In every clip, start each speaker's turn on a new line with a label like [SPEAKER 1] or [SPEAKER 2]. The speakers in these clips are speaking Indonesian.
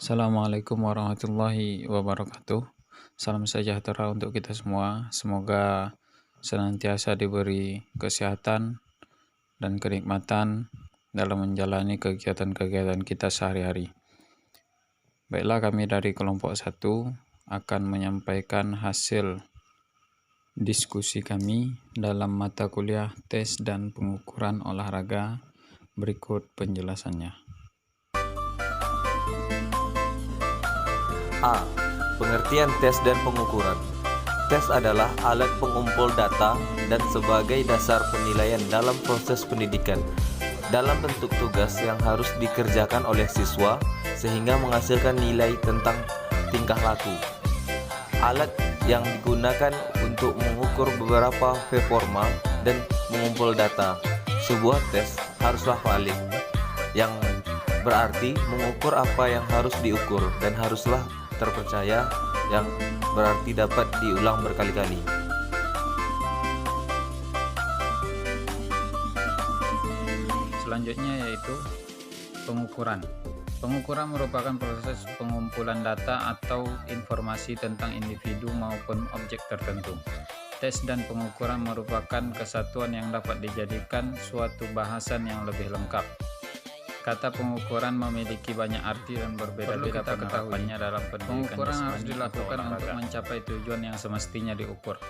[SPEAKER 1] Assalamualaikum warahmatullahi wabarakatuh. Salam sejahtera untuk kita semua. Semoga senantiasa diberi kesehatan dan kenikmatan dalam menjalani kegiatan-kegiatan kita sehari-hari. Baiklah, kami dari kelompok 1 akan menyampaikan hasil diskusi kami dalam mata kuliah tes dan pengukuran olahraga. Berikut penjelasannya.
[SPEAKER 2] A. Pengertian tes dan pengukuran. Tes adalah alat pengumpul data dan sebagai dasar penilaian dalam proses pendidikan dalam bentuk tugas yang harus dikerjakan oleh siswa sehingga menghasilkan nilai tentang tingkah laku. Alat yang digunakan untuk mengukur beberapa performa dan mengumpul data. Sebuah tes haruslah valid, yang berarti mengukur apa yang harus diukur, dan haruslah terpercaya, yang berarti dapat diulang berkali-kali.
[SPEAKER 1] Selanjutnya yaitu pengukuran. Pengukuran merupakan proses pengumpulan data atau informasi tentang individu maupun objek tertentu. Tes dan pengukuran merupakan kesatuan yang dapat dijadikan suatu bahasan yang lebih lengkap. Kata pengukuran memiliki banyak arti dan berbeda-beda penerapannya dalam pendidikan. Pengukuran harus dilakukan untuk mencapai tujuan yang semestinya diukur,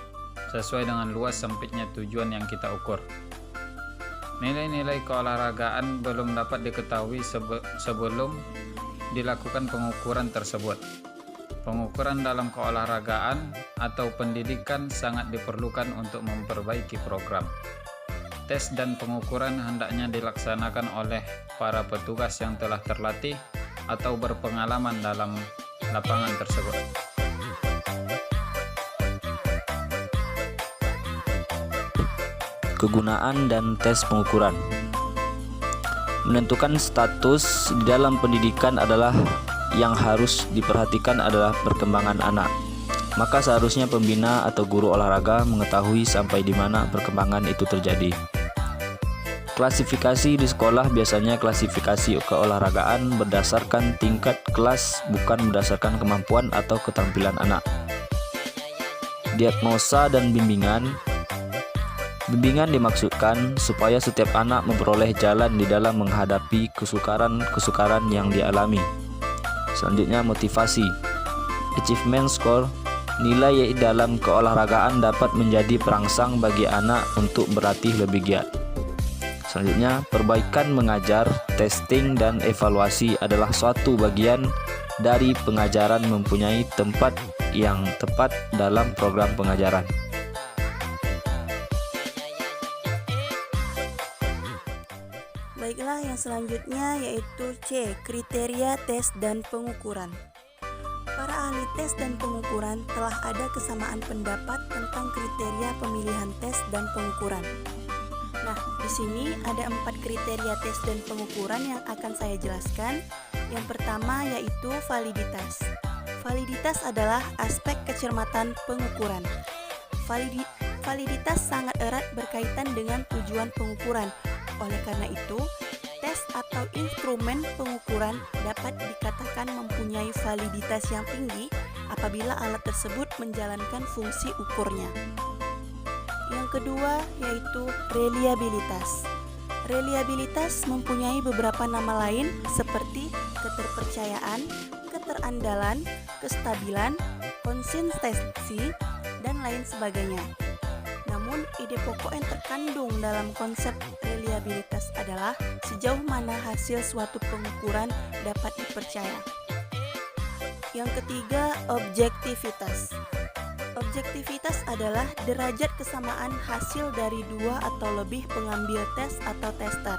[SPEAKER 1] sesuai dengan luas sempitnya tujuan yang kita ukur. Nilai-nilai keolahragaan belum dapat diketahui sebelum dilakukan pengukuran tersebut. Pengukuran dalam keolahragaan atau pendidikan sangat diperlukan untuk memperbaiki program. Tes dan pengukuran hendaknya dilaksanakan oleh para petugas yang telah terlatih atau berpengalaman dalam lapangan tersebut.
[SPEAKER 3] Kegunaan dan tes pengukuran. Menentukan status di dalam pendidikan adalah yang harus diperhatikan adalah perkembangan anak. Maka seharusnya pembina atau guru olahraga mengetahui sampai di mana perkembangan itu terjadi. Klasifikasi di sekolah biasanya klasifikasi keolahragaan berdasarkan tingkat kelas, bukan berdasarkan kemampuan atau keterampilan anak. Diagnosa dan bimbingan. Bimbingan dimaksudkan supaya setiap anak memperoleh jalan di dalam menghadapi kesukaran yang dialami. Selanjutnya motivasi. Achievement score. Nilai dalam keolahragaan dapat menjadi perangsang bagi anak untuk berlatih lebih giat. Selanjutnya, perbaikan mengajar, testing, dan evaluasi adalah suatu bagian dari pengajaran mempunyai tempat yang tepat dalam program pengajaran.
[SPEAKER 4] Baiklah, yang selanjutnya yaitu C. Kriteria tes dan pengukuran. Para ahli tes dan pengukuran telah ada kesamaan pendapat tentang kriteria pemilihan tes dan pengukuran. Nah, di sini ada 4 kriteria tes dan pengukuran yang akan saya jelaskan. Yang pertama yaitu validitas. Validitas adalah aspek kecermatan pengukuran. Validitas sangat erat berkaitan dengan tujuan pengukuran. Oleh karena itu, tes atau instrumen pengukuran dapat dikatakan mempunyai validitas yang tinggi apabila alat tersebut menjalankan fungsi ukurnya. Yang kedua yaitu reliabilitas. Reliabilitas mempunyai beberapa nama lain seperti keterpercayaan, keterandalan, kestabilan, konsistensi, dan lain sebagainya. Namun, ide pokok yang terkandung dalam konsep reliabilitas adalah sejauh mana hasil suatu pengukuran dapat dipercaya. Yang ketiga, objektivitas. Objektivitas adalah derajat kesamaan hasil dari 2 atau lebih pengambil tes atau tester.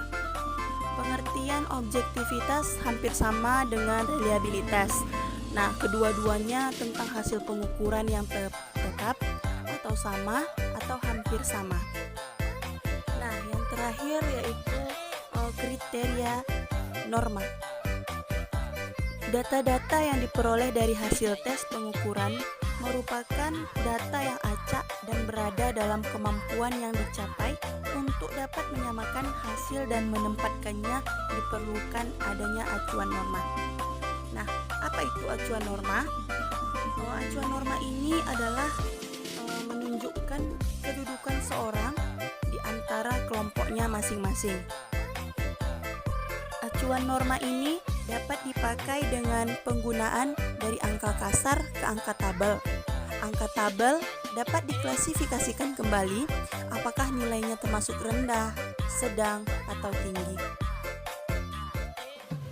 [SPEAKER 4] Pengertian objektivitas hampir sama dengan reliabilitas. Nah, kedua-duanya tentang hasil pengukuran yang tetap atau sama atau hampir sama. Nah, yang terakhir yaitu kriteria norma. Data-data yang diperoleh dari hasil tes pengukuran merupakan data yang acak dan berada dalam kemampuan yang dicapai untuk dapat menyamakan hasil dan menempatkannya diperlukan adanya acuan norma. Nah, Apa itu acuan norma? Acuan norma ini adalah menunjukkan kedudukan seorang di antara kelompoknya masing-masing. Acuan norma ini dapat dipakai dengan penggunaan dari angka kasar ke angka tabel. Angka tabel dapat diklasifikasikan kembali apakah nilainya termasuk rendah, sedang, atau tinggi.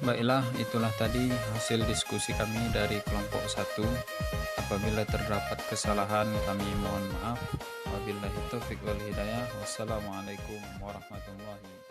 [SPEAKER 1] Baiklah, itulah tadi hasil diskusi kami dari kelompok 1. Apabila terdapat kesalahan, kami mohon maaf. Wabillahi taufiq wal hidayah. Wassalamualaikum warahmatullahi wabarakatuh.